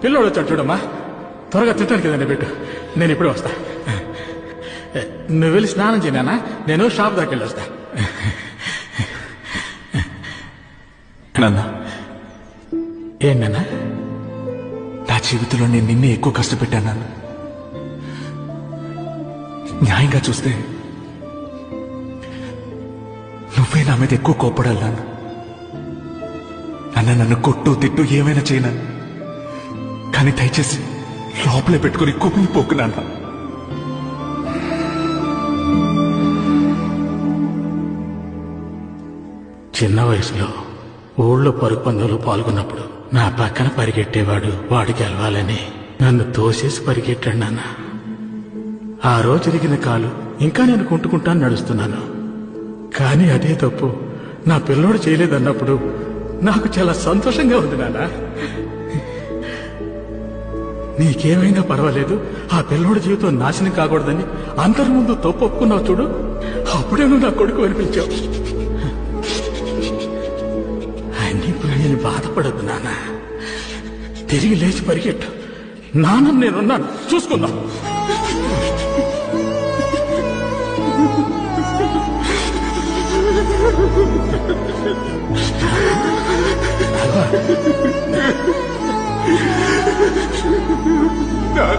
పిల్లోడు వచ్చాడు చూడమ్మా, త్వరగా తింటాను కదండి పెట్టు, నేను ఇప్పుడే వస్తా. నువ్వు వెళ్ళి స్నానం చేయనా, నేను షాప్ దాకా వెళ్ళి వస్తా. నాన్న, ఏంటన్నా? నా జీవితంలో నేను నిన్నే ఎక్కువ కష్టపెట్టాను నాన్న. న్యాయంగా చూస్తే నువ్వే నా మీద ఎక్కువ కోప్పడాలి నాన్న. నన్ను కొట్టు తిట్టు ఏమైనా చేయనా, కానీ దయచేసి లోపలే పెట్టుకుని కుమిలిపోకు నాన్న. చిన్న వయసులో ఊళ్ళో పరుగు పందెంలో పాల్గొన్నప్పుడు నా పక్కన పరిగెట్టేవాడు వాడు గెలవాలని నన్ను తోసేసి పరిగెట్టాడు నాన్న. ఆ రోజు ఎరిగిన కాలు ఇంకా నేను కుంటుకుంటాను నడుస్తున్నాను. కానీ అదే తప్పు నా పిల్లోడు చేయలేదన్నప్పుడు నాకు చాలా సంతోషంగా ఉంది నాన్న. నీకేమైనా పర్వాలేదు, ఆ పిల్లోడి జీవితం నాశనం కాకూడదని అందరి ముందు తప్పు ఒప్పుకున్నావు చూడు, అప్పుడే నువ్వు నా కొడుకు అనిపించావు. ఇప్పుడు నేను బాధపడద్దు నాన్న, తిరిగి లేచి పరిగెట్టు. నాన్న నేనున్నాను, చూసుకుందాం. No.